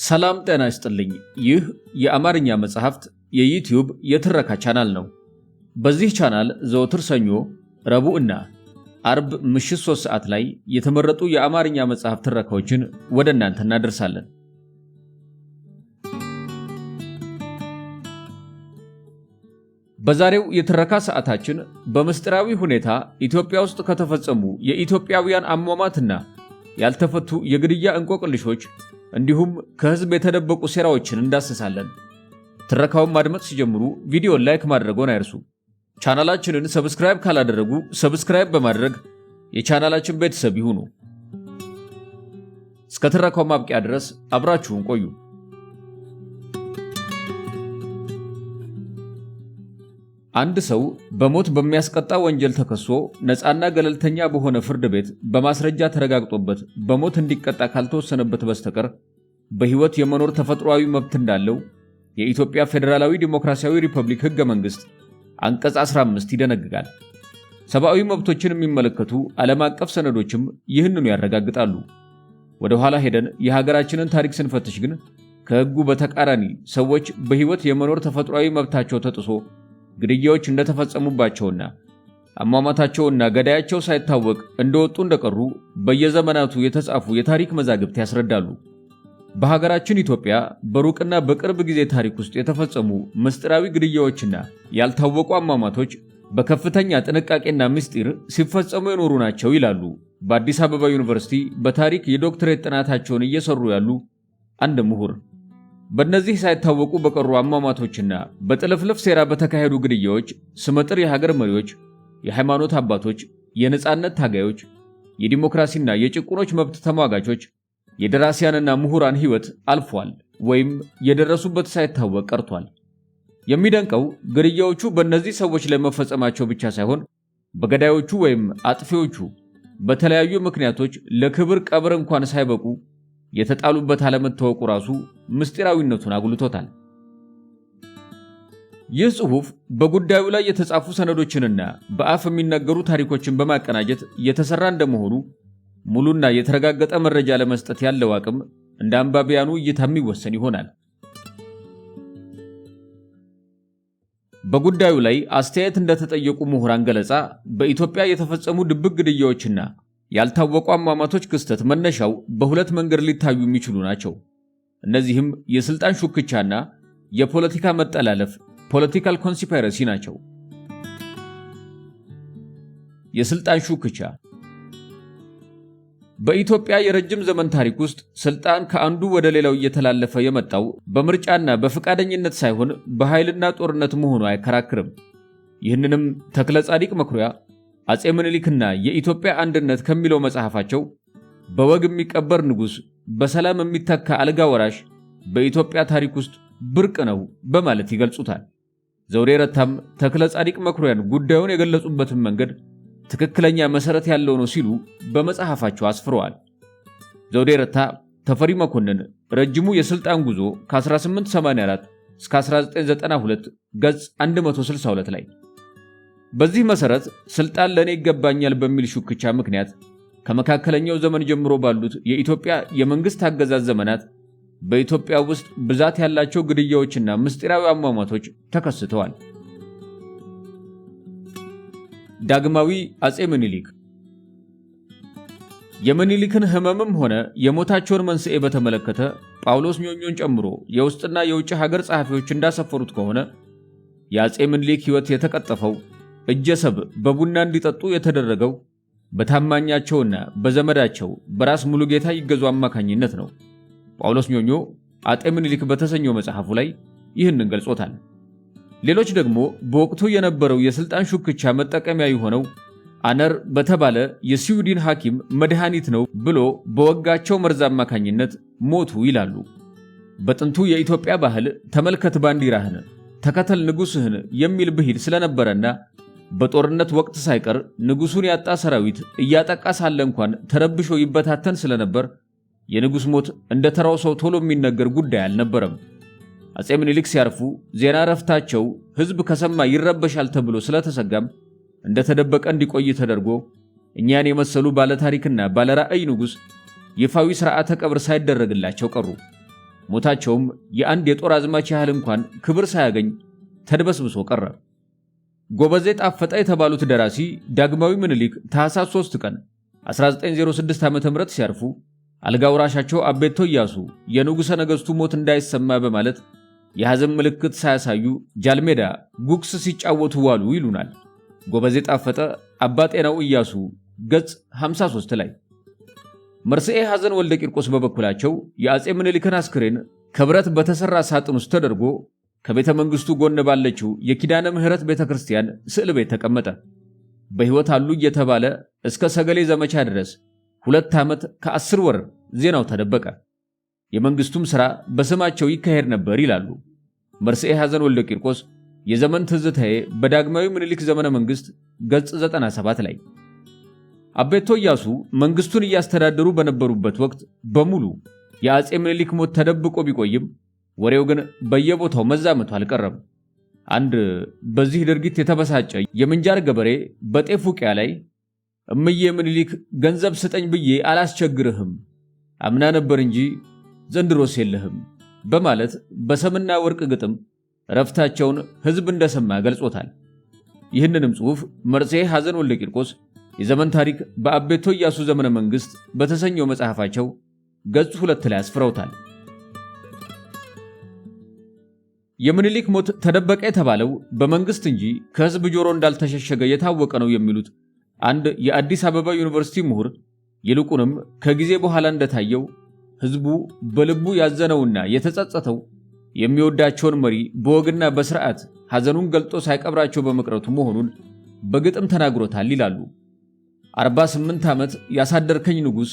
ሰላም ጤና ይስጥልኝ። ይህ የአማርኛ መጽሐፍት የዩቲዩብ የትረካ ቻናል ነው። በዚህ ቻናል ዘወትር ሰኞ፣ ረቡዕ እና አርብ ምሽት 3 ሰዓት ላይ የተመረጡ የአማርኛ መጽሐፍት ትረካዎችን ወደ እናንተ እናደርሳለን። በዛሬው የትረካ ሰዓታችን በምስጢራዊ ሁኔታ ኢትዮጵያ ውስጥ ከተፈጸሙ የኢትዮጵያውያን አሟሟትና ያልተፈቱ የግድያ እንቆቅልሾች እንዲሁም ከህዝብ የተደበቁ ሴራዎችን እንዳስሳለን። ትረካውን ማድመጥ ሲጀምሩ ቪዲዮን ላይክ ማድረግዎን አይርሱ። ቻናላችንን ሰብስክራይብ ካላደረጉ ሰብስክራይብ በማድረግ የቻናላችን ቤተሰብ ይሁኑ። እስከ ትረካው ማብቂያ ድረስ አብራችሁን ቆዩ። አንድ ሰው በሞት በሚያስቀጣ ወንጀል ተከሶ ነፃና ገለልተኛ በሆነ ፍርድ ቤት በማስረጃ ተረጋግጦበት በሞት እንዲቀጣ ካልተወሰነበት በስተቀር በህይወት የመኖር ተፈጥሯዊ መብት እንዳለው የኢትዮጵያ ፌዴራላዊ ዲሞክራሲያዊ ሪፐብሊክ ህገ መንግስት አንቀጽ 15 ይደነግጋል። ሰብአዊ መብቶችን የሚመለከቱ ዓለም አቀፍ ሰነዶችም ይህንኑ ያረጋግጣሉ። ወደ ኋላ ሄደን የሀገራችንን ታሪክ ስንፈትሽ ግን ከህጉ በተቃራኒ ሰዎች በህይወት የመኖር ተፈጥሯዊ መብታቸው ተጥሶ ግድያዎች እንደተፈጸሙባቸውና አሟሟታቸውና ገዳያቸው ሳይታወቅ እንደወጡ እንደቀሩ በየዘመናቱ የተጻፉ የታሪክ መዛግብት ያስረዳሉ። በሀገራችን ኢትዮጵያ በሩቅና በቅርብ ጊዜ ታሪክ ውስጥ የተፈጸሙ ምስጢራዊ ግድያዎችና ያልታወቁ አሟሟቶች በከፍተኛ ጥንቃቄና ምስጢር ሲፈጸሙ የኖሩ ናቸው ይላሉ በአዲስ አበባ ዩኒቨርሲቲ በታሪክ የዶክትሬት ጥናታቸውን እየሰሩ ያሉ አንድ ምሁር። በእነዚህ ሳይታወቁ በቀሩ አሟሟቶችና በጥልፍልፍ ሴራ በተካሄዱ ግድያዎች ስመጥር የሀገር መሪዎች፣ የሃይማኖት አባቶች፣ የነጻነት ታጋዮች፣ የዲሞክራሲና የጭቁኖች መብት ተሟጋቾች፣ የደራሲያንና ምሁራን ህይወት አልፏል ወይም የደረሱበት ሳይታወቅ ቀርቷል። የሚደንቀው ግድያዎቹ በእነዚህ ሰዎች ላይ መፈጸማቸው ብቻ ሳይሆን በገዳዮቹ ወይም አጥፊዎቹ በተለያዩ ምክንያቶች ለክብር ቀብር እንኳን ሳይበቁ የተጣሉበት አለመታወቁ ራሱ ምስጢራዊነቱን አጉልቶታል። ይህ ጽሑፍ በጉዳዩ ላይ የተጻፉ ሰነዶችንና በአፍ የሚነገሩ ታሪኮችን በማቀናጀት የተሰራ እንደመሆኑ ሙሉና የተረጋገጠ መረጃ ለመስጠት ያለው አቅም እንደ አንባቢያኑ እይታ የሚወሰን ይሆናል። በጉዳዩ ላይ አስተያየት እንደተጠየቁ ምሁራን ገለጻ በኢትዮጵያ የተፈጸሙ ድብቅ ግድያዎችና ያልታወቁ አሟሟቶች ክስተት መነሻው በሁለት መንገድ ሊታዩ የሚችሉ ናቸው። እነዚህም የስልጣን ሹክቻና የፖለቲካ መጠላለፍ ፖለቲካል ኮንስፓይረሲ ናቸው። የስልጣን ሹክቻ በኢትዮጵያ የረጅም ዘመን ታሪክ ውስጥ ስልጣን ከአንዱ ወደ ሌላው እየተላለፈ የመጣው በምርጫና በፈቃደኝነት ሳይሆን በኃይልና ጦርነት መሆኑ አይከራክርም። ይህንንም ተክለ ጻዲቅ መኩሪያ አጼ ምኒልክና የኢትዮጵያ አንድነት ከሚለው መጽሐፋቸው በወግ የሚቀበር ንጉሥ፣ በሰላም የሚተካ አልጋ ወራሽ በኢትዮጵያ ታሪክ ውስጥ ብርቅ ነው በማለት ይገልጹታል። ዘውዴ ረታም ተክለ ጻዲቅ መኩሪያን ጉዳዩን የገለጹበትን መንገድ ትክክለኛ መሰረት ያለው ነው ሲሉ በመጽሐፋቸው አስፍረዋል። ዘውዴ ረታ ተፈሪ መኮንን ረጅሙ የስልጣን ጉዞ ከ1884 እስከ 1992 ገጽ 162 ላይ በዚህ መሰረት ስልጣን ለኔ ይገባኛል በሚል ሹክቻ ምክንያት ከመካከለኛው ዘመን ጀምሮ ባሉት የኢትዮጵያ የመንግስት አገዛዝ ዘመናት በኢትዮጵያ ውስጥ ብዛት ያላቸው ግድያዎችና ምስጢራዊ አሟሟቶች ተከስተዋል። ዳግማዊ አጼ ምኒልክ የምኒልክን ህመምም ሆነ የሞታቸውን መንስኤ በተመለከተ ጳውሎስ ኞኞን ጨምሮ የውስጥና የውጭ ሀገር ጸሐፊዎች እንዳሰፈሩት ከሆነ የአጼ ምኒልክ ህይወት የተቀጠፈው እጀሰብ በቡና እንዲጠጡ የተደረገው በታማኛቸውና በዘመዳቸው በራስ ሙሉጌታ ይገዙ አማካኝነት ነው። ጳውሎስ ኞኞ አጤ ምኒልክ በተሰኘው መጽሐፉ ላይ ይህንን ገልጾታል። ሌሎች ደግሞ በወቅቱ የነበረው የስልጣን ሹክቻ መጠቀሚያ የሆነው አነር በተባለ የስዊድን ሐኪም መድኃኒት ነው ብሎ በወጋቸው መርዝ አማካኝነት ሞቱ ይላሉ። በጥንቱ የኢትዮጵያ ባህል ተመልከት ባንዲራህን ተከተል ንጉሥህን የሚል ብሂል ስለነበረና በጦርነት ወቅት ሳይቀር ንጉሱን ያጣ ሰራዊት እያጠቃ ሳለ እንኳን ተረብሾ ይበታተን ስለነበር የንጉስ ሞት እንደ ተራው ሰው ቶሎ የሚነገር ጉዳይ አልነበረም። አጼ ምኒልክ ሲያርፉ ዜና ረፍታቸው ህዝብ ከሰማ ይረበሻል ተብሎ ስለተሰጋም እንደተደበቀ እንዲቆይ ተደርጎ እኛን የመሰሉ ባለ ታሪክና ባለ ራዕይ ንጉስ ይፋዊ ሥርዓተ ቀብር ሳይደረግላቸው ቀሩ። ሞታቸውም የአንድ የጦር አዝማች ያህል እንኳን ክብር ሳያገኝ ተድበስብሶ ቀረ። ጎበዜ ጣፈጠ የተባሉት ደራሲ ዳግማዊ ምኒልክ ታኅሳስ 3 ቀን 1906 ዓ.ም ሲያርፉ አልጋ ወራሻቸው አቤቶ ኢያሱ የንጉሠ ነገሥቱ ሞት እንዳይሰማ በማለት የሐዘን ምልክት ሳያሳዩ ጃልሜዳ ጉክስ ሲጫወቱ ዋሉ ይሉናል። ጎበዜ ጣፈጠ አባ ጤናው ኢያሱ ገጽ 53 ላይ። መርስዔ ሐዘን ወልደ ቂርቆስ በበኩላቸው የአጼ ምኒልክን አስክሬን ከብረት በተሰራ ሳጥን ውስጥ ተደርጎ ከቤተ መንግሥቱ ጎን ባለችው የኪዳነ ምሕረት ቤተ ክርስቲያን ስዕል ቤት ተቀመጠ። በሕይወት አሉ እየተባለ እስከ ሰገሌ ዘመቻ ድረስ 2 ዓመት ከ10 ወር ዜናው ተደበቀ። የመንግሥቱም ሥራ በስማቸው ይካሄድ ነበር ይላሉ መርስዔ ሐዘን ወልደ ቂርቆስ የዘመን ትዝታዬ በዳግማዊ ምኒልክ ዘመነ መንግሥት ገጽ 97 ላይ። አቤቶ ኢያሱ መንግሥቱን እያስተዳደሩ በነበሩበት ወቅት በሙሉ የአጼ ምኒልክ ሞት ተደብቆ ቢቆይም ወሬው ግን በየቦታው መዛመቱ አልቀረም። አንድ በዚህ ድርጊት የተበሳጨ የምንጃር ገበሬ በጤፍ ውቂያ ላይ እምዬ ምኒልክ ገንዘብ ስጠኝ ብዬ አላስቸግርህም፣ አምና ነበር እንጂ ዘንድሮስ የለህም በማለት በሰምና ወርቅ ግጥም ረፍታቸውን ሕዝብ እንደሰማ ገልጾታል። ይህንንም ጽሑፍ መርስዔ ሐዘን ወልደ ቂርቆስ የዘመን ታሪክ በአቤቶ ኢያሱ ዘመነ መንግሥት በተሰኘው መጽሐፋቸው ገጽ 2 ላይ አስፍረውታል። የምኒልክ ሞት ተደበቀ የተባለው በመንግሥት እንጂ ከሕዝብ ጆሮ እንዳልተሸሸገ የታወቀ ነው የሚሉት አንድ የአዲስ አበባ ዩኒቨርሲቲ ምሁር ይልቁንም ከጊዜ በኋላ እንደታየው ሕዝቡ በልቡ ያዘነውና የተጸጸተው የሚወዳቸውን መሪ በወግና በሥርዓት ሐዘኑን ገልጦ ሳይቀብራቸው በመቅረቱ መሆኑን በግጥም ተናግሮታል ይላሉ። 48 ዓመት ያሳደርከኝ ንጉሥ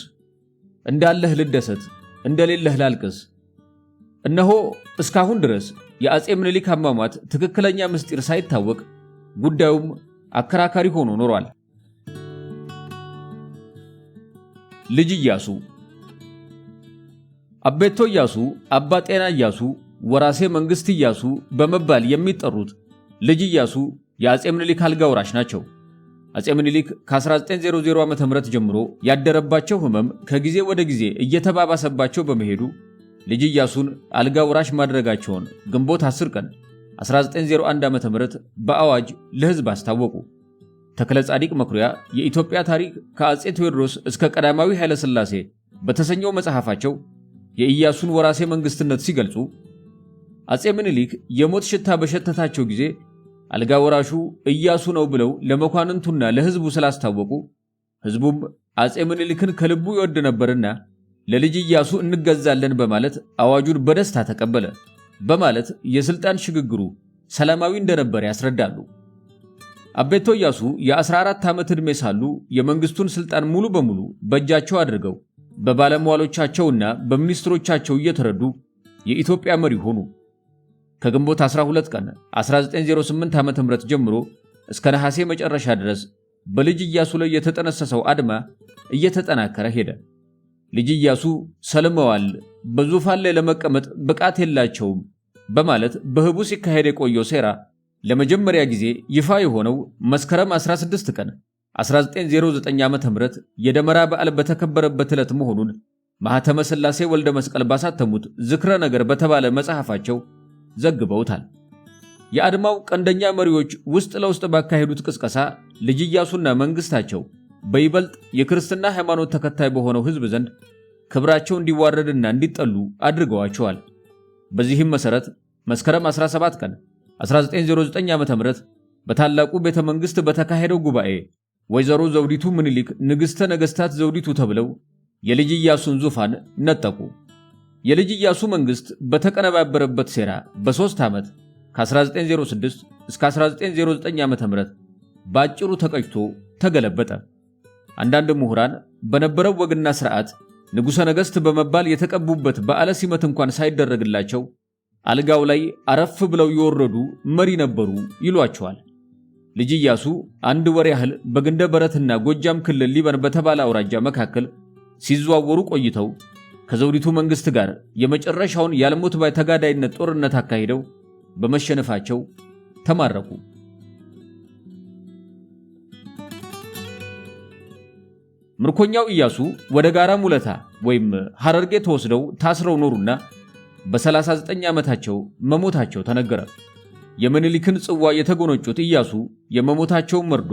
እንዳለህ ልደሰት እንደሌለህ ላልቅስ። እነሆ እስካሁን ድረስ የአጼ ምኒልክ አሟሟት ትክክለኛ ምስጢር ሳይታወቅ ጉዳዩም አከራካሪ ሆኖ ኖሯል። ልጅ ኢያሱ። አቤቶ ኢያሱ አባ ጤና ኢያሱ ወራሴ መንግሥት ኢያሱ በመባል የሚጠሩት ልጅ ኢያሱ የአጼ ምኒልክ አልጋ ወራሽ ናቸው። አጼ ምኒልክ ከ1900 ዓ.ም ጀምሮ ያደረባቸው ሕመም ከጊዜ ወደ ጊዜ እየተባባሰባቸው በመሄዱ ልጅ ኢያሱን አልጋ ወራሽ ማድረጋቸውን ግንቦት 10 ቀን 1901 ዓ.ም በአዋጅ ለሕዝብ አስታወቁ። ተክለ ጻዲቅ መኩሪያ የኢትዮጵያ ታሪክ ከአጼ ቴዎድሮስ እስከ ቀዳማዊ ኃይለ ሥላሴ በተሰኘው መጽሐፋቸው የኢያሱን ወራሴ መንግሥትነት ሲገልጹ አጼ ምኒልክ የሞት ሽታ በሸተታቸው ጊዜ አልጋ ወራሹ ኢያሱ ነው ብለው ለመኳንንቱና ለሕዝቡ ስላስታወቁ ሕዝቡም አጼ ምኒልክን ከልቡ ይወድ ነበርና ለልጅ ኢያሱ እንገዛለን በማለት አዋጁን በደስታ ተቀበለ በማለት የሥልጣን ሽግግሩ ሰላማዊ እንደነበር ያስረዳሉ። አቤቶ ኢያሱ የ14 ዓመት ዕድሜ ሳሉ የመንግሥቱን ሥልጣን ሙሉ በሙሉ በእጃቸው አድርገው በባለሟሎቻቸውና በሚኒስትሮቻቸው እየተረዱ የኢትዮጵያ መሪ ሆኑ። ከግንቦት 12 ቀን 1908 ዓ.ም ጀምሮ እስከ ነሐሴ መጨረሻ ድረስ በልጅ ኢያሱ ላይ የተጠነሰሰው አድማ እየተጠናከረ ሄደ። ልጅ ኢያሱ ሰልመዋል፣ በዙፋን ላይ ለመቀመጥ ብቃት የላቸውም በማለት በህቡ ሲካሄድ የቆየው ሴራ ለመጀመሪያ ጊዜ ይፋ የሆነው መስከረም 16 ቀን 1909 ዓ.ም የደመራ በዓል በተከበረበት ዕለት መሆኑን ማኅተመ ሥላሴ ወልደ መስቀል ባሳተሙት ዝክረ ነገር በተባለ መጽሐፋቸው ዘግበውታል። የአድማው ቀንደኛ መሪዎች ውስጥ ለውስጥ ባካሄዱት ቅስቀሳ ልጅ ኢያሱና መንግሥታቸው በይበልጥ የክርስትና ሃይማኖት ተከታይ በሆነው ሕዝብ ዘንድ ክብራቸው እንዲዋረድና እንዲጠሉ አድርገዋቸዋል። በዚህም መሠረት መስከረም 17 ቀን 1909 ዓ.ም በታላቁ ቤተ መንግሥት በተካሄደው ጉባኤ ወይዘሮ ዘውዲቱ ምኒልክ ንግሥተ ነገሥታት ዘውዲቱ ተብለው የልጅ ኢያሱን ዙፋን ነጠቁ። የልጅ ኢያሱ መንግሥት በተቀነባበረበት ሴራ በ3 ዓመት ከ1906 እስከ 1909 ዓ.ም በአጭሩ ተቀጭቶ ተገለበጠ። አንዳንድ ምሁራን በነበረው ወግና ሥርዓት ንጉሠ ነገሥት በመባል የተቀቡበት በዓለ ሲመት እንኳን ሳይደረግላቸው አልጋው ላይ አረፍ ብለው የወረዱ መሪ ነበሩ ይሏቸዋል። ልጅ ኢያሱ አንድ ወር ያህል በግንደ በረትና ጎጃም ክልል ሊበን በተባለ አውራጃ መካከል ሲዘዋወሩ ቆይተው ከዘውዲቱ መንግሥት ጋር የመጨረሻውን ያልሞት ባይ ተጋዳይነት ጦርነት አካሂደው በመሸነፋቸው ተማረኩ። ምርኮኛው ኢያሱ ወደ ጋራ ሙለታ ወይም ሐረርጌ ተወስደው ታስረው ኖሩና በ39 ዓመታቸው መሞታቸው ተነገረ። የምኒልክን ጽዋ የተጎነጩት ኢያሱ የመሞታቸው መርዶ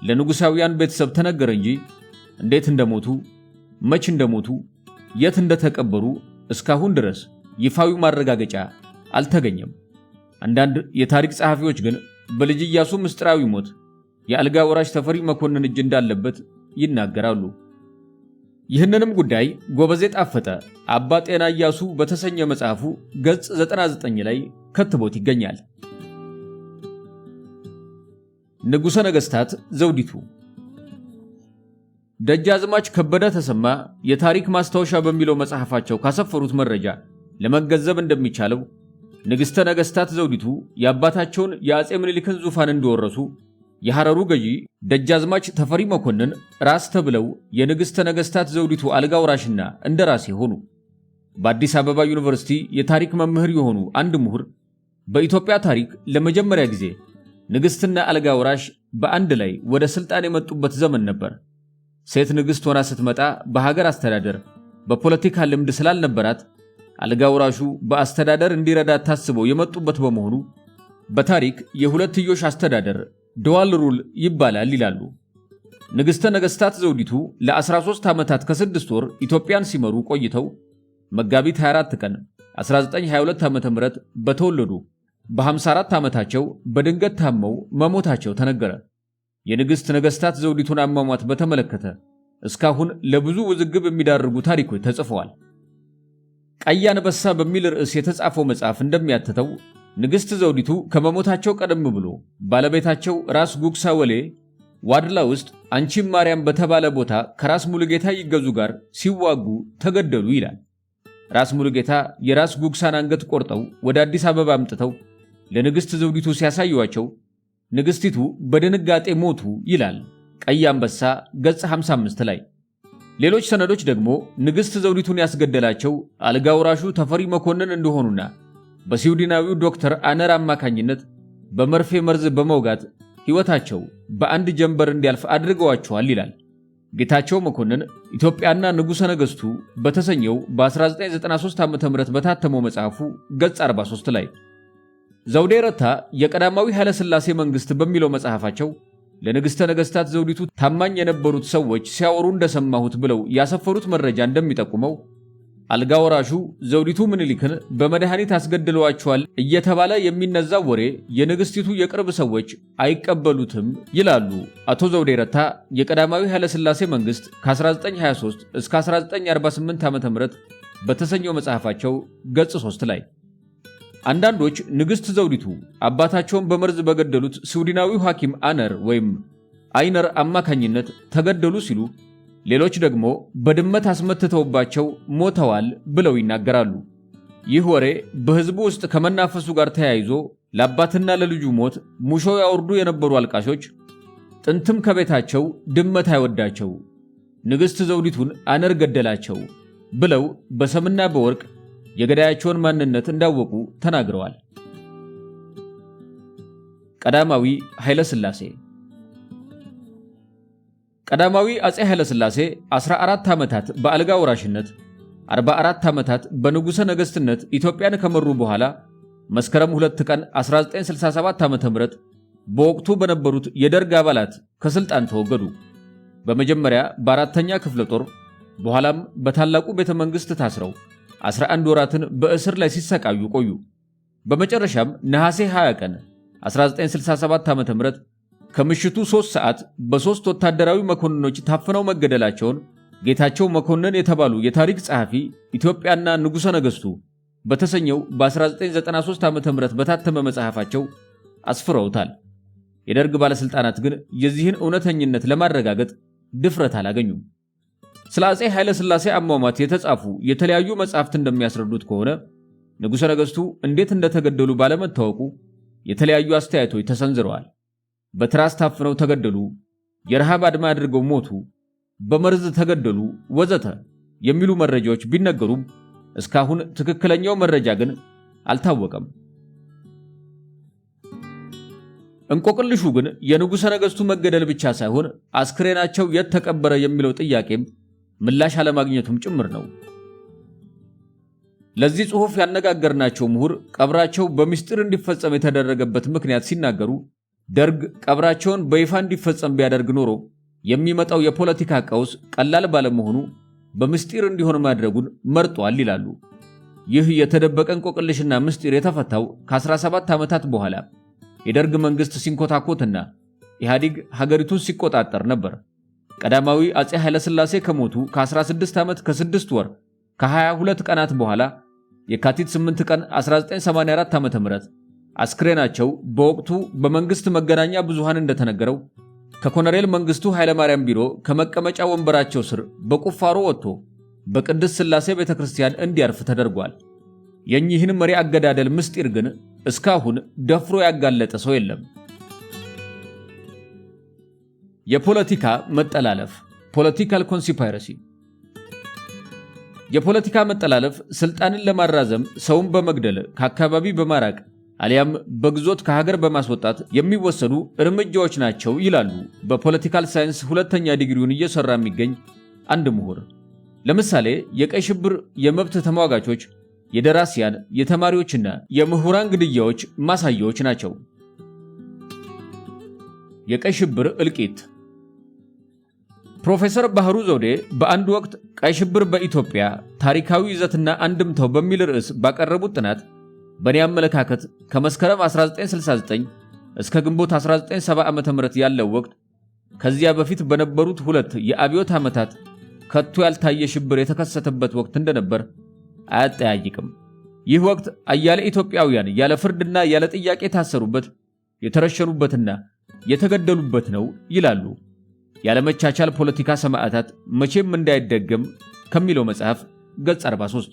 ለንጉሳውያን ቤተሰብ ተነገረ እንጂ እንዴት እንደሞቱ፣ መች እንደሞቱ፣ የት እንደተቀበሩ እስካሁን ድረስ ይፋዊ ማረጋገጫ አልተገኘም። አንዳንድ የታሪክ ጸሐፊዎች ግን በልጅ ኢያሱ ምስጢራዊ ሞት የአልጋ ወራሽ ተፈሪ መኮንን እጅ እንዳለበት ይናገራሉ። ይህንንም ጉዳይ ጎበዜ ጣፈጠ አባ ጤና ኢያሱ በተሰኘ መጽሐፉ ገጽ 99 ላይ ከትቦት ይገኛል። ንጉሠ ነገሥታት ዘውዲቱ ደጃዝማች ከበደ ተሰማ የታሪክ ማስታወሻ በሚለው መጽሐፋቸው ካሰፈሩት መረጃ ለመገንዘብ እንደሚቻለው ንግሥተ ነገሥታት ዘውዲቱ የአባታቸውን የአጼ ምኒልክን ዙፋን እንደወረሱ የሐረሩ ገዢ ደጃዝማች ተፈሪ መኮንን ራስ ተብለው የንግሥተ ነገሥታት ዘውዲቱ አልጋ ወራሽና እንደራሴ ሆኑ። በአዲስ አበባ ዩኒቨርሲቲ የታሪክ መምህር የሆኑ አንድ ምሁር በኢትዮጵያ ታሪክ ለመጀመሪያ ጊዜ ንግሥትና አልጋ ወራሽ በአንድ ላይ ወደ ሥልጣን የመጡበት ዘመን ነበር። ሴት ንግሥት ሆና ስትመጣ በሀገር አስተዳደር በፖለቲካ ልምድ ስላልነበራት አልጋ ወራሹ በአስተዳደር እንዲረዳት ታስበው የመጡበት በመሆኑ በታሪክ የሁለትዮሽ አስተዳደር ዱዋል ሩል ይባላል ይላሉ። ንግሥተ ነገሥታት ዘውዲቱ ለ13 ዓመታት ከ6 ወር ኢትዮጵያን ሲመሩ ቆይተው መጋቢት 24 ቀን 1922 ዓ.ም በተወለዱ በ54 ዓመታቸው በድንገት ታመው መሞታቸው ተነገረ። የንግሥት ነገሥታት ዘውዲቱን አሟሟት በተመለከተ እስካሁን ለብዙ ውዝግብ የሚዳርጉ ታሪኮች ተጽፈዋል። ቀይ አንበሳ በሚል ርዕስ የተጻፈው መጽሐፍ እንደሚያትተው ንግሥት ዘውዲቱ ከመሞታቸው ቀደም ብሎ ባለቤታቸው ራስ ጉግሳ ወሌ ዋድላ ውስጥ አንቺም ማርያም በተባለ ቦታ ከራስ ሙሉጌታ ይገዙ ጋር ሲዋጉ ተገደሉ ይላል። ራስ ሙሉጌታ የራስ ጉግሳን አንገት ቆርጠው ወደ አዲስ አበባ አምጥተው ለንግሥት ዘውዲቱ ሲያሳዩዋቸው ንግሥቲቱ በድንጋጤ ሞቱ ይላል ቀይ አንበሳ ገጽ 55 ላይ። ሌሎች ሰነዶች ደግሞ ንግሥት ዘውዲቱን ያስገደላቸው አልጋ ወራሹ ተፈሪ መኮንን እንደሆኑና በስዊድናዊው ዶክተር አነር አማካኝነት በመርፌ መርዝ በመውጋት ሕይወታቸው በአንድ ጀንበር እንዲያልፍ አድርገዋቸዋል ይላል። ጌታቸው መኮንን ኢትዮጵያና ንጉሠ ነገሥቱ በተሰኘው በ1993 ዓ.ም በታተመው መጽሐፉ ገጽ 43 ላይ ዘውዴ ረታ የቀዳማዊ ኃይለ ሥላሴ መንግሥት በሚለው መጽሐፋቸው ለንግሥተ ነገሥታት ዘውዲቱ ታማኝ የነበሩት ሰዎች ሲያወሩ እንደሰማሁት ብለው ያሰፈሩት መረጃ እንደሚጠቁመው አልጋ ወራሹ ዘውዲቱ ምኒልክን በመድኃኒት አስገድለዋቸዋል እየተባለ የሚነዛው ወሬ የንግሥቲቱ የቅርብ ሰዎች አይቀበሉትም ይላሉ አቶ ዘውዴ ረታ የቀዳማዊ ኃይለ ሥላሴ መንግሥት ከ1923 እስከ 1948 ዓ.ም በተሰኘው መጽሐፋቸው ገጽ 3 ላይ። አንዳንዶች ንግሥት ዘውዲቱ አባታቸውን በመርዝ በገደሉት ስዊድናዊው ሐኪም አነር ወይም አይነር አማካኝነት ተገደሉ ሲሉ፣ ሌሎች ደግሞ በድመት አስመትተውባቸው ሞተዋል ብለው ይናገራሉ። ይህ ወሬ በሕዝቡ ውስጥ ከመናፈሱ ጋር ተያይዞ ለአባትና ለልጁ ሞት ሙሾ ያወርዱ የነበሩ አልቃሾች ጥንትም ከቤታቸው ድመት አይወዳቸው፣ ንግሥት ዘውዲቱን አነር ገደላቸው ብለው በሰምና በወርቅ የገዳያቸውን ማንነት እንዳወቁ ተናግረዋል። ቀዳማዊ ኃይለ ሥላሴ ቀዳማዊ አጼ ኃይለ ሥላሴ 14 ዓመታት በአልጋ ወራሽነት 44 ዓመታት በንጉሠ ነገሥትነት ኢትዮጵያን ከመሩ በኋላ መስከረም 2 ቀን 1967 ዓ.ም በወቅቱ በነበሩት የደርግ አባላት ከስልጣን ተወገዱ። በመጀመሪያ በአራተኛ ክፍለ ጦር በኋላም በታላቁ ቤተ መንግሥት ታስረው 11 ወራትን በእስር ላይ ሲሰቃዩ ቆዩ። በመጨረሻም ነሐሴ 20 ቀን 1967 ዓ.ም ከምሽቱ 3 ሰዓት በ3 ወታደራዊ መኮንኖች ታፍነው መገደላቸውን ጌታቸው መኮንን የተባሉ የታሪክ ጸሐፊ ኢትዮጵያና ንጉሠ ነገሥቱ በተሰኘው በ1993 ዓ.ም በታተመ መጽሐፋቸው አስፍረውታል። የደርግ ባለሥልጣናት ግን የዚህን እውነተኝነት ለማረጋገጥ ድፍረት አላገኙም። ስለ አጼ ኃይለ ሥላሴ አሟሟት የተጻፉ የተለያዩ መጽሐፍት እንደሚያስረዱት ከሆነ ንጉሠ ነገሥቱ እንዴት እንደተገደሉ ባለመታወቁ የተለያዩ አስተያየቶች ተሰንዝረዋል። በትራስ ታፍነው ተገደሉ፣ የረሃብ አድማ አድርገው ሞቱ፣ በመርዝ ተገደሉ ወዘተ የሚሉ መረጃዎች ቢነገሩም እስካሁን ትክክለኛው መረጃ ግን አልታወቀም። እንቆቅልሹ ግን የንጉሠ ነገሥቱ መገደል ብቻ ሳይሆን አስክሬናቸው የት ተቀበረ የሚለው ጥያቄም ምላሽ አለማግኘቱም ጭምር ነው። ለዚህ ጽሑፍ ያነጋገርናቸው ምሁር ቀብራቸው በምስጢር እንዲፈጸም የተደረገበት ምክንያት ሲናገሩ ደርግ ቀብራቸውን በይፋ እንዲፈጸም ቢያደርግ ኖሮ የሚመጣው የፖለቲካ ቀውስ ቀላል ባለመሆኑ በምስጢር እንዲሆን ማድረጉን መርጧል ይላሉ። ይህ የተደበቀ እንቆቅልሽና ምስጢር የተፈታው ከ17 ዓመታት በኋላ የደርግ መንግስት ሲንኮታኮትና ኢህአዴግ ሀገሪቱን ሲቆጣጠር ነበር። ቀዳማዊ አጼ ኃይለ ሥላሴ ከሞቱ ከ16 ዓመት ከ6 ወር ከ22 ቀናት በኋላ የካቲት 8 ቀን 1984 ዓ.ም አስክሬናቸው በወቅቱ በመንግስት መገናኛ ብዙሃን እንደተነገረው ከኮሎኔል መንግስቱ ኃይለማርያም ቢሮ ከመቀመጫ ወንበራቸው ስር በቁፋሮ ወጥቶ በቅድስት ሥላሴ ቤተክርስቲያን እንዲያርፍ ተደርጓል። የኚህን መሪ አገዳደል ምስጢር ግን እስካሁን ደፍሮ ያጋለጠ ሰው የለም። የፖለቲካ መጠላለፍ ፖለቲካል ኮንስፓይረሲ። የፖለቲካ መጠላለፍ ስልጣንን ለማራዘም ሰውን በመግደል ከአካባቢ በማራቅ አሊያም በግዞት ከሀገር በማስወጣት የሚወሰዱ እርምጃዎች ናቸው ይላሉ በፖለቲካል ሳይንስ ሁለተኛ ዲግሪውን እየሰራ የሚገኝ አንድ ምሁር። ለምሳሌ የቀይ ሽብር የመብት ተሟጋቾች፣ የደራሲያን፣ የተማሪዎችና የምሁራን ግድያዎች ማሳያዎች ናቸው። የቀይ ሽብር እልቂት። ፕሮፌሰር ባህሩ ዘውዴ በአንድ ወቅት ቀይ ሽብር በኢትዮጵያ ታሪካዊ ይዘትና አንድምታው በሚል ርዕስ ባቀረቡት ጥናት በእኔ አመለካከት ከመስከረም 1969 እስከ ግንቦት 1970 ዓ.ም ያለው ወቅት ከዚያ በፊት በነበሩት ሁለት የአብዮት ዓመታት ከቶ ያልታየ ሽብር የተከሰተበት ወቅት እንደነበር አያጠያይቅም። ይህ ወቅት አያሌ ኢትዮጵያውያን ያለ ፍርድና ያለ ጥያቄ የታሰሩበት፣ የተረሸኑበትና የተገደሉበት ነው ይላሉ ያለመቻቻል ፖለቲካ ሰማዕታት መቼም እንዳይደገም ከሚለው መጽሐፍ ገጽ 43።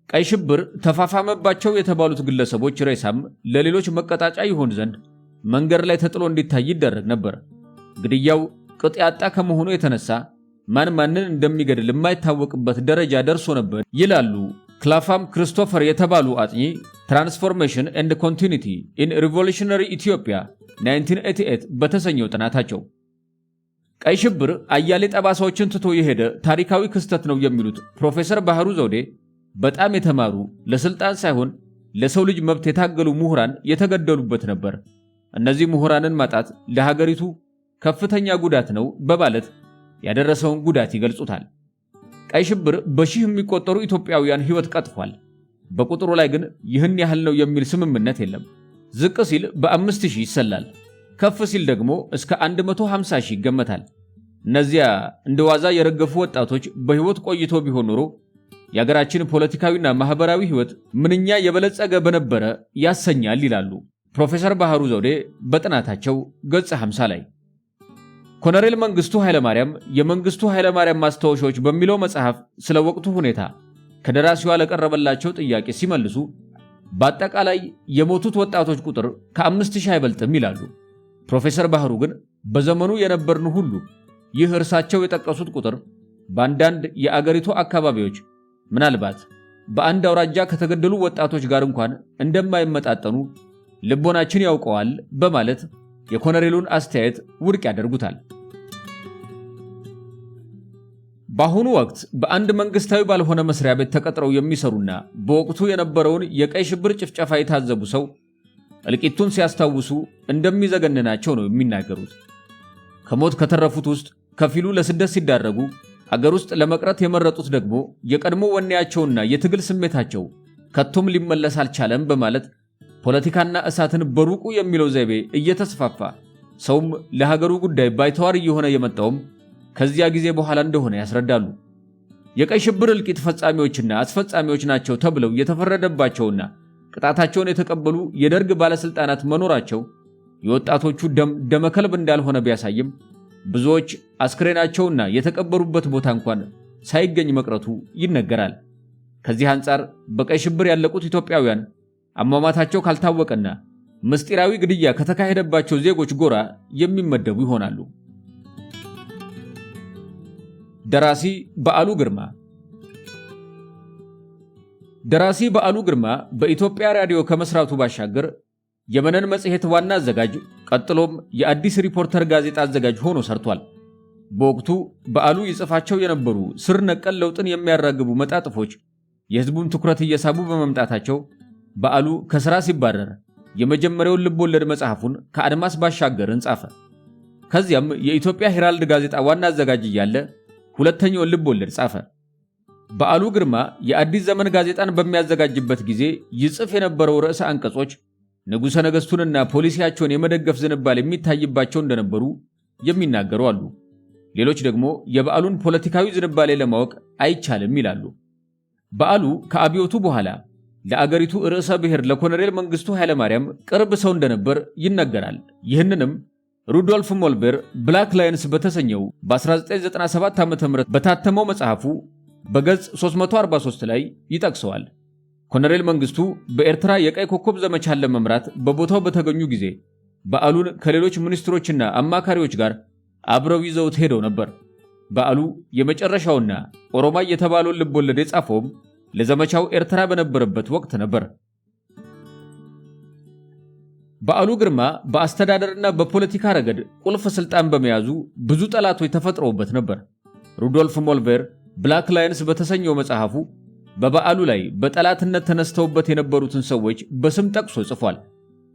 ቀይ ሽብር ተፋፋመባቸው የተባሉት ግለሰቦች ሬሳም ለሌሎች መቀጣጫ ይሆን ዘንድ መንገድ ላይ ተጥሎ እንዲታይ ይደረግ ነበር። ግድያው ቅጥ ያጣ ከመሆኑ የተነሳ ማን ማንን እንደሚገድል የማይታወቅበት ደረጃ ደርሶ ነበር ይላሉ ክላፋም ክሪስቶፈር የተባሉ አጥኚ ትራንስፎርሜሽን ኤንድ ኮንቲኒቲ ኢን ሪቮሉሽነሪ ኢትዮጵያ 1988 በተሰኘው ጥናታቸው። ቀይ ሽብር አያሌ ጠባሳዎችን ትቶ የሄደ ታሪካዊ ክስተት ነው የሚሉት ፕሮፌሰር ባህሩ ዘውዴ በጣም የተማሩ ለስልጣን ሳይሆን ለሰው ልጅ መብት የታገሉ ምሁራን የተገደሉበት ነበር። እነዚህ ምሁራንን ማጣት ለሀገሪቱ ከፍተኛ ጉዳት ነው በማለት ያደረሰውን ጉዳት ይገልጹታል። ቀይ ሽብር በሺህ የሚቆጠሩ ኢትዮጵያውያን ሕይወት ቀጥፏል። በቁጥሩ ላይ ግን ይህን ያህል ነው የሚል ስምምነት የለም። ዝቅ ሲል በ5000 ይሰላል፣ ከፍ ሲል ደግሞ እስከ 150,000 ይገመታል። እነዚያ እንደ ዋዛ የረገፉ ወጣቶች በሕይወት ቆይቶ ቢሆን ኖሮ የሀገራችን ፖለቲካዊና ማህበራዊ ሕይወት ምንኛ የበለጸገ በነበረ ያሰኛል ይላሉ ፕሮፌሰር ባህሩ ዘውዴ በጥናታቸው ገጽ 50 ላይ። ኮሎኔል መንግስቱ ኃይለማርያም የመንግስቱ ኃይለማርያም ማስታወሻዎች በሚለው መጽሐፍ ስለ ወቅቱ ሁኔታ ከደራሲዋ ለቀረበላቸው ጥያቄ ሲመልሱ በአጠቃላይ የሞቱት ወጣቶች ቁጥር ከ5000 አይበልጥም ይላሉ። ፕሮፌሰር ባህሩ ግን በዘመኑ የነበርን ሁሉ ይህ እርሳቸው የጠቀሱት ቁጥር በአንዳንድ የአገሪቱ አካባቢዎች ምናልባት በአንድ አውራጃ ከተገደሉ ወጣቶች ጋር እንኳን እንደማይመጣጠኑ ልቦናችን ያውቀዋል በማለት የኮሎኔሉን አስተያየት ውድቅ ያደርጉታል። በአሁኑ ወቅት በአንድ መንግስታዊ ባልሆነ መስሪያ ቤት ተቀጥረው የሚሰሩና በወቅቱ የነበረውን የቀይ ሽብር ጭፍጨፋ የታዘቡ ሰው እልቂቱን ሲያስታውሱ እንደሚዘገንናቸው ነው የሚናገሩት። ከሞት ከተረፉት ውስጥ ከፊሉ ለስደት ሲዳረጉ፣ አገር ውስጥ ለመቅረት የመረጡት ደግሞ የቀድሞ ወኔያቸውና የትግል ስሜታቸው ከቶም ሊመለስ አልቻለም በማለት ፖለቲካና እሳትን በሩቁ የሚለው ዘይቤ እየተስፋፋ ሰውም ለሀገሩ ጉዳይ ባይተዋር እየሆነ የመጣውም ከዚያ ጊዜ በኋላ እንደሆነ ያስረዳሉ። የቀይ ሽብር እልቂት ፈጻሚዎችና አስፈጻሚዎች ናቸው ተብለው የተፈረደባቸውና ቅጣታቸውን የተቀበሉ የደርግ ባለስልጣናት መኖራቸው የወጣቶቹ ደመከልብ እንዳልሆነ ቢያሳይም ብዙዎች አስክሬናቸውና የተቀበሩበት ቦታ እንኳን ሳይገኝ መቅረቱ ይነገራል። ከዚህ አንጻር በቀይ ሽብር ያለቁት ኢትዮጵያውያን አሟሟታቸው ካልታወቀና ምስጢራዊ ግድያ ከተካሄደባቸው ዜጎች ጎራ የሚመደቡ ይሆናሉ። ደራሲ በዓሉ ግርማ። ደራሲ በዓሉ ግርማ በኢትዮጵያ ራዲዮ ከመስራቱ ባሻገር የመነን መጽሔት ዋና አዘጋጅ፣ ቀጥሎም የአዲስ ሪፖርተር ጋዜጣ አዘጋጅ ሆኖ ሰርቷል። በወቅቱ በዓሉ ይጽፋቸው የነበሩ ስር ነቀል ለውጥን የሚያራግቡ መጣጥፎች የህዝቡን ትኩረት እየሳቡ በመምጣታቸው በዓሉ ከሥራ ሲባረር የመጀመሪያውን ልቦለድ መጽሐፉን ከአድማስ ባሻገርን ጻፈ። ከዚያም የኢትዮጵያ ሄራልድ ጋዜጣ ዋና አዘጋጅ እያለ ሁለተኛውን ልቦለድ ጻፈ። በዓሉ ግርማ የአዲስ ዘመን ጋዜጣን በሚያዘጋጅበት ጊዜ ይጽፍ የነበረው ርዕሰ አንቀጾች ንጉሠ ነገሥቱንና ፖሊሲያቸውን የመደገፍ ዝንባሌ የሚታይባቸው እንደነበሩ የሚናገሩ አሉ። ሌሎች ደግሞ የበዓሉን ፖለቲካዊ ዝንባሌ ለማወቅ አይቻልም ይላሉ። በዓሉ ከአብዮቱ በኋላ ለአገሪቱ ርዕሰ ብሔር ለኮሎኔል መንግስቱ ኃይለማርያም ቅርብ ሰው እንደነበር ይነገራል። ይህንንም ሩዶልፍ ሞልቤር ብላክ ላይንስ በተሰኘው በ1997 ዓ.ም በታተመው መጽሐፉ በገጽ 343 ላይ ይጠቅሰዋል። ኮሎኔል መንግስቱ በኤርትራ የቀይ ኮከብ ዘመቻን ለመምራት በቦታው በተገኙ ጊዜ በዓሉን ከሌሎች ሚኒስትሮችና አማካሪዎች ጋር አብረው ይዘውት ሄደው ነበር። በዓሉ የመጨረሻውና ኦሮማይ የተባለውን ልቦለድ የጻፈውም ለዘመቻው ኤርትራ በነበረበት ወቅት ነበር። በዓሉ ግርማ በአስተዳደርና በፖለቲካ ረገድ ቁልፍ ስልጣን በመያዙ ብዙ ጠላቶች ተፈጥረውበት ነበር። ሩዶልፍ ሞልቤር ብላክ ላይንስ በተሰኘው መጽሐፉ በበዓሉ ላይ በጠላትነት ተነስተውበት የነበሩትን ሰዎች በስም ጠቅሶ ጽፏል።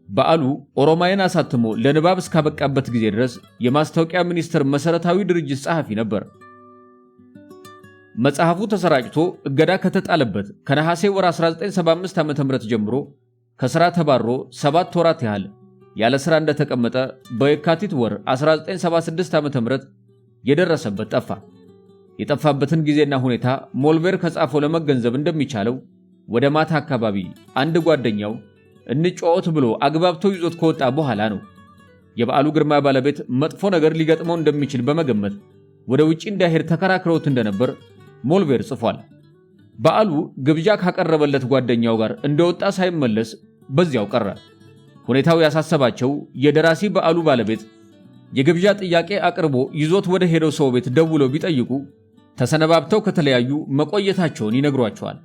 በዓሉ ኦሮማይን አሳትሞ ለንባብ እስካበቃበት ጊዜ ድረስ የማስታወቂያ ሚኒስቴር መሰረታዊ ድርጅት ጸሐፊ ነበር። መጽሐፉ ተሰራጭቶ እገዳ ከተጣለበት ከነሐሴ ወር 1975 ዓ.ም ጀምሮ ከሥራ ተባሮ 7 ወራት ያህል ያለ ሥራ እንደተቀመጠ በየካቲት ወር 1976 ዓ.ም የደረሰበት ጠፋ። የጠፋበትን ጊዜና ሁኔታ ሞልቤር ከጻፈው ለመገንዘብ እንደሚቻለው ወደ ማታ አካባቢ አንድ ጓደኛው እንጫወት ብሎ አግባብቶ ይዞት ከወጣ በኋላ ነው። የበዓሉ ግርማ ባለቤት መጥፎ ነገር ሊገጥመው እንደሚችል በመገመት ወደ ውጪ እንዳይሄድ ተከራክረውት እንደነበር ሞልቤር ጽፏል። በዓሉ ግብዣ ካቀረበለት ጓደኛው ጋር እንደወጣ ሳይመለስ በዚያው ቀረ። ሁኔታው ያሳሰባቸው የደራሲ በዓሉ ባለቤት የግብዣ ጥያቄ አቅርቦ ይዞት ወደ ሄደው ሰው ቤት ደውለው ቢጠይቁ ተሰነባብተው ከተለያዩ መቆየታቸውን ይነግሯቸዋል።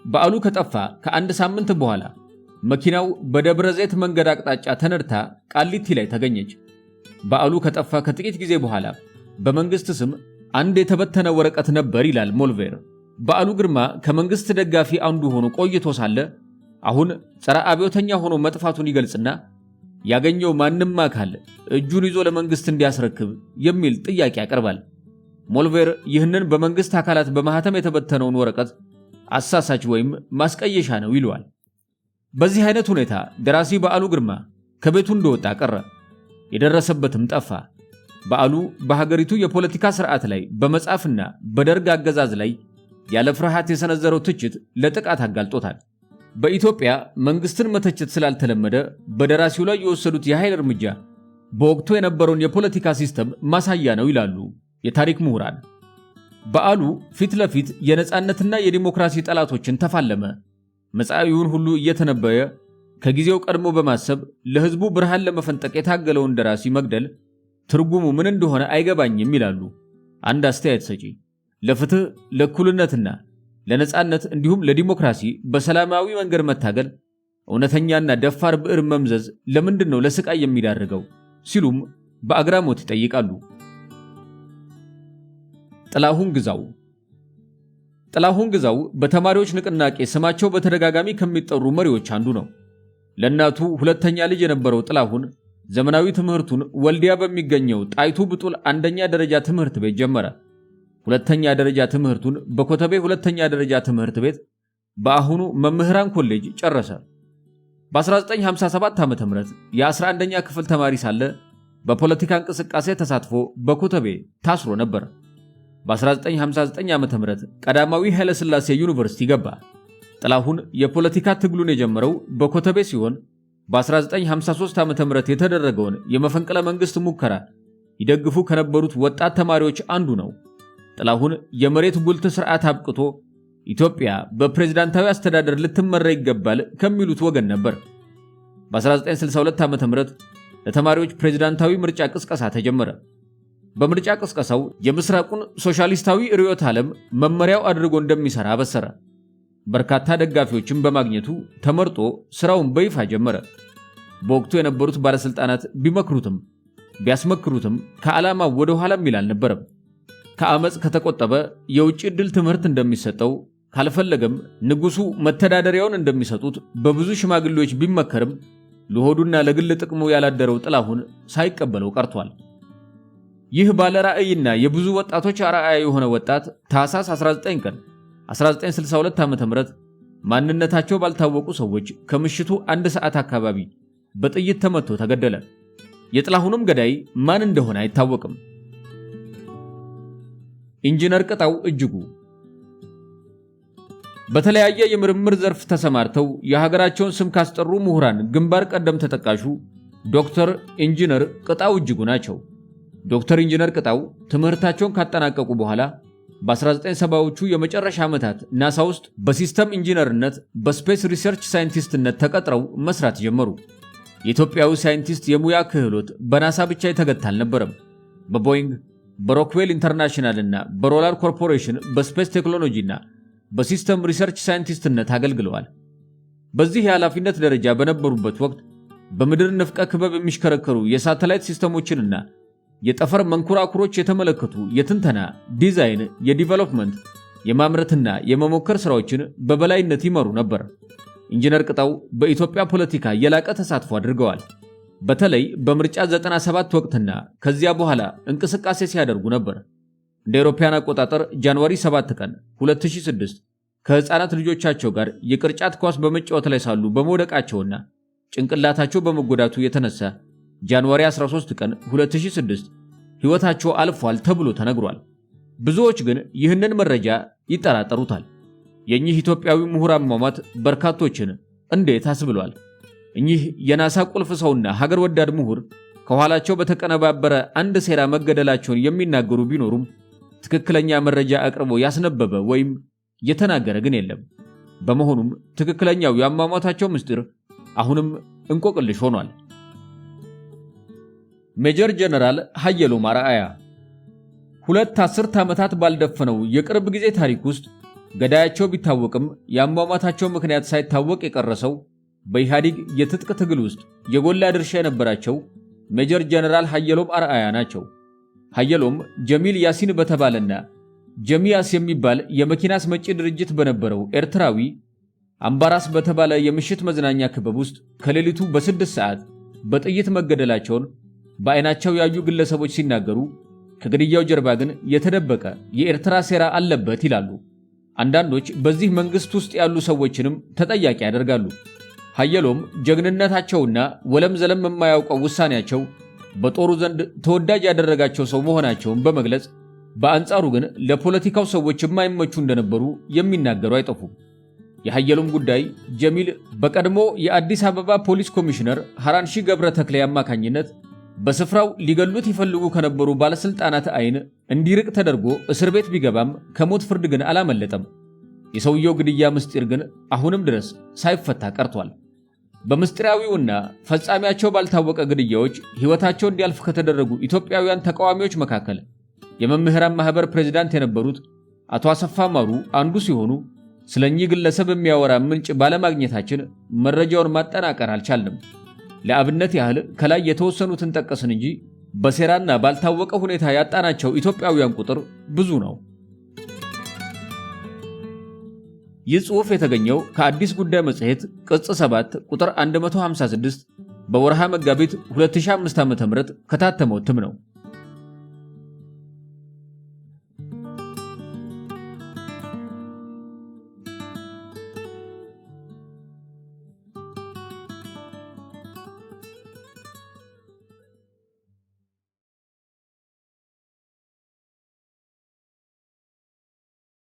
በዓሉ ከጠፋ ከአንድ ሳምንት በኋላ መኪናው በደብረ ዘይት መንገድ አቅጣጫ ተነድታ ቃሊቲ ላይ ተገኘች። በዓሉ ከጠፋ ከጥቂት ጊዜ በኋላ በመንግስት ስም አንድ የተበተነ ወረቀት ነበር ይላል ሞልቤር። በዓሉ ግርማ ከመንግስት ደጋፊ አንዱ ሆኖ ቆይቶ ሳለ አሁን ጸረ አብዮተኛ ሆኖ መጥፋቱን ይገልጽና ያገኘው ማንም አካል እጁን ይዞ ለመንግስት እንዲያስረክብ የሚል ጥያቄ ያቀርባል። ሞልቤር ይህንን በመንግስት አካላት በማህተም የተበተነውን ወረቀት አሳሳች ወይም ማስቀየሻ ነው ይለዋል። በዚህ አይነት ሁኔታ ደራሲ በዓሉ ግርማ ከቤቱ እንደወጣ ቀረ። የደረሰበትም ጠፋ። በዓሉ በሀገሪቱ የፖለቲካ ስርዓት ላይ በመጻፍና በደርግ አገዛዝ ላይ ያለ ፍርሃት የሰነዘረው ትችት ለጥቃት አጋልጦታል። በኢትዮጵያ መንግስትን መተቸት ስላልተለመደ በደራሲው ላይ የወሰዱት የኃይል እርምጃ በወቅቱ የነበረውን የፖለቲካ ሲስተም ማሳያ ነው ይላሉ የታሪክ ምሁራን። በዓሉ ፊት ለፊት የነጻነትና የዲሞክራሲ ጠላቶችን ተፋለመ። መጻኢውን ሁሉ እየተነበየ ከጊዜው ቀድሞ በማሰብ ለህዝቡ ብርሃን ለመፈንጠቅ የታገለውን ደራሲ መግደል ትርጉሙ ምን እንደሆነ አይገባኝም ይላሉ አንድ አስተያየት ሰጪ። ለፍትህ፣ ለእኩልነትና ለነጻነት እንዲሁም ለዲሞክራሲ በሰላማዊ መንገድ መታገል እውነተኛና ደፋር ብዕር መምዘዝ ለምንድን ነው ለስቃይ የሚዳርገው ሲሉም በአግራሞት ይጠይቃሉ። ጥላሁን ግዛው ጥላሁን ግዛው በተማሪዎች ንቅናቄ ስማቸው በተደጋጋሚ ከሚጠሩ መሪዎች አንዱ ነው። ለእናቱ ሁለተኛ ልጅ የነበረው ጥላሁን ዘመናዊ ትምህርቱን ወልዲያ በሚገኘው ጣይቱ ብጡል አንደኛ ደረጃ ትምህርት ቤት ጀመረ። ሁለተኛ ደረጃ ትምህርቱን በኮተቤ ሁለተኛ ደረጃ ትምህርት ቤት በአሁኑ መምህራን ኮሌጅ ጨረሰ። በ1957 ዓ.ም የ11ኛ ክፍል ተማሪ ሳለ በፖለቲካ እንቅስቃሴ ተሳትፎ በኮተቤ ታስሮ ነበር። በ1959 ዓ.ም ቀዳማዊ ኃይለ ሥላሴ ዩኒቨርሲቲ ገባ። ጥላሁን የፖለቲካ ትግሉን የጀመረው በኮተቤ ሲሆን በ1953 ዓ.ም የተደረገውን የመፈንቅለ መንግስት ሙከራ ይደግፉ ከነበሩት ወጣት ተማሪዎች አንዱ ነው። ጥላሁን የመሬት ጉልት ስርዓት አብቅቶ ኢትዮጵያ በፕሬዝዳንታዊ አስተዳደር ልትመራ ይገባል ከሚሉት ወገን ነበር። በ1962 ዓ.ም ለተማሪዎች ፕሬዝዳንታዊ ምርጫ ቅስቀሳ ተጀመረ። በምርጫ ቅስቀሳው የምስራቁን ሶሻሊስታዊ ርዕዮተ ዓለም መመሪያው አድርጎ እንደሚሰራ አበሰረ። በርካታ ደጋፊዎችን በማግኘቱ ተመርጦ ስራውን በይፋ ጀመረ። በወቅቱ የነበሩት ባለስልጣናት ቢመክሩትም ቢያስመክሩትም ከዓላማው ወደ ኋላ የሚል አልነበረም። ከአመጽ ከተቆጠበ የውጭ ዕድል ትምህርት እንደሚሰጠው ካልፈለገም ንጉሱ መተዳደሪያውን እንደሚሰጡት በብዙ ሽማግሌዎች ቢመከርም ለሆዱና ለግል ጥቅሙ ያላደረው ጥላሁን ሳይቀበለው ቀርቷል። ይህ ባለ ራዕይና የብዙ ወጣቶች አርአያ የሆነ ወጣት ታኅሳስ 19 ቀን 1962 ዓ.ም ማንነታቸው ባልታወቁ ሰዎች ከምሽቱ 1 ሰዓት አካባቢ በጥይት ተመቶ ተገደለ። የጥላሁንም ገዳይ ማን እንደሆነ አይታወቅም። ኢንጂነር ቅጣው እጅጉ በተለያየ የምርምር ዘርፍ ተሰማርተው የሀገራቸውን ስም ካስጠሩ ምሁራን ግንባር ቀደም ተጠቃሹ ዶክተር ኢንጂነር ቅጣው እጅጉ ናቸው። ዶክተር ኢንጂነር ቅጣው ትምህርታቸውን ካጠናቀቁ በኋላ በ1970ዎቹ የመጨረሻ ዓመታት ናሳ ውስጥ በሲስተም ኢንጂነርነት በስፔስ ሪሰርች ሳይንቲስትነት ተቀጥረው መስራት ጀመሩ። የኢትዮጵያዊ ሳይንቲስት የሙያ ክህሎት በናሳ ብቻ የተገታ አልነበረም። በቦይንግ፣ በሮክዌል ኢንተርናሽናል እና በሮላር ኮርፖሬሽን በስፔስ ቴክኖሎጂና በሲስተም ሪሰርች ሳይንቲስትነት አገልግለዋል። በዚህ የኃላፊነት ደረጃ በነበሩበት ወቅት በምድር ንፍቀ ክበብ የሚሽከረከሩ የሳተላይት ሲስተሞችንና የጠፈር መንኮራኩሮች የተመለከቱ የትንተና፣ ዲዛይን፣ የዲቨሎፕመንት፣ የማምረትና የመሞከር ስራዎችን በበላይነት ይመሩ ነበር። ኢንጂነር ቅጣው በኢትዮጵያ ፖለቲካ የላቀ ተሳትፎ አድርገዋል። በተለይ በምርጫ 97 ወቅትና ከዚያ በኋላ እንቅስቃሴ ሲያደርጉ ነበር። እንደ አውሮፓውያን አቆጣጠር ጃንዋሪ 7 ቀን 2006 ከህፃናት ልጆቻቸው ጋር የቅርጫት ኳስ በመጫወት ላይ ሳሉ በመውደቃቸውና ጭንቅላታቸው በመጎዳቱ የተነሳ ጃንዋሪ 13 ቀን 2006 ህይወታቸው አልፏል ተብሎ ተነግሯል። ብዙዎች ግን ይህንን መረጃ ይጠራጠሩታል። የኚህ ኢትዮጵያዊ ምሁር አሟሟት በርካቶችን እንዴት አስብሏል። እኚህ የናሳ ቁልፍ ሰውና ሀገር ወዳድ ምሁር ከኋላቸው በተቀነባበረ አንድ ሴራ መገደላቸውን የሚናገሩ ቢኖሩም ትክክለኛ መረጃ አቅርቦ ያስነበበ ወይም የተናገረ ግን የለም። በመሆኑም ትክክለኛው የአሟሟታቸው ምስጢር አሁንም እንቆቅልሽ ሆኗል። ሜጀር ጀነራል ሀየሎም አርአያ 2 አስርት ዓመታት ባልደፈነው የቅርብ ጊዜ ታሪክ ውስጥ ገዳያቸው ቢታወቅም የአሟሟታቸው ምክንያት ሳይታወቅ የቀረሰው በኢህአዴግ የትጥቅ ትግል ውስጥ የጎላ ድርሻ የነበራቸው ሜጀር ጀነራል ሀየሎም አርአያ ናቸው። ሀየሎም ጀሚል ያሲን በተባለና ጀሚያስ የሚባል የመኪና አስመጪ ድርጅት በነበረው ኤርትራዊ አምባራስ በተባለ የምሽት መዝናኛ ክበብ ውስጥ ከሌሊቱ በ6 ሰዓት በጥይት መገደላቸውን በአይናቸው ያዩ ግለሰቦች ሲናገሩ፣ ከግድያው ጀርባ ግን የተደበቀ የኤርትራ ሴራ አለበት ይላሉ። አንዳንዶች በዚህ መንግስት ውስጥ ያሉ ሰዎችንም ተጠያቂ ያደርጋሉ። ሀየሎም ጀግንነታቸውና ወለም ዘለም የማያውቀው ውሳኔያቸው በጦሩ ዘንድ ተወዳጅ ያደረጋቸው ሰው መሆናቸውን በመግለጽ በአንጻሩ ግን ለፖለቲካው ሰዎች የማይመቹ እንደነበሩ የሚናገሩ አይጠፉም። የሀየሎም ጉዳይ ጀሚል በቀድሞ የአዲስ አበባ ፖሊስ ኮሚሽነር ሐራንሺ ገብረ ተክሌ አማካኝነት በስፍራው ሊገሉት ይፈልጉ ከነበሩ ባለስልጣናት አይን እንዲርቅ ተደርጎ እስር ቤት ቢገባም ከሞት ፍርድ ግን አላመለጠም። የሰውየው ግድያ ምስጢር ግን አሁንም ድረስ ሳይፈታ ቀርቷል። በምስጢራዊውና ፈጻሚያቸው ባልታወቀ ግድያዎች ሕይወታቸው እንዲያልፍ ከተደረጉ ኢትዮጵያውያን ተቃዋሚዎች መካከል የመምህራን ማህበር ፕሬዝዳንት የነበሩት አቶ አሰፋ ማሩ አንዱ ሲሆኑ ስለኚህ ግለሰብ የሚያወራ ምንጭ ባለማግኘታችን መረጃውን ማጠናቀር አልቻልንም። ለአብነት ያህል ከላይ የተወሰኑትን ጠቀስን እንጂ በሴራና ባልታወቀ ሁኔታ ያጣናቸው ኢትዮጵያውያን ቁጥር ብዙ ነው። ይህ ጽሑፍ የተገኘው ከአዲስ ጉዳይ መጽሔት ቅጽ 7 ቁጥር 156 በወርሃ መጋቢት 2005 ዓ.ም ከታተመው እትም ነው።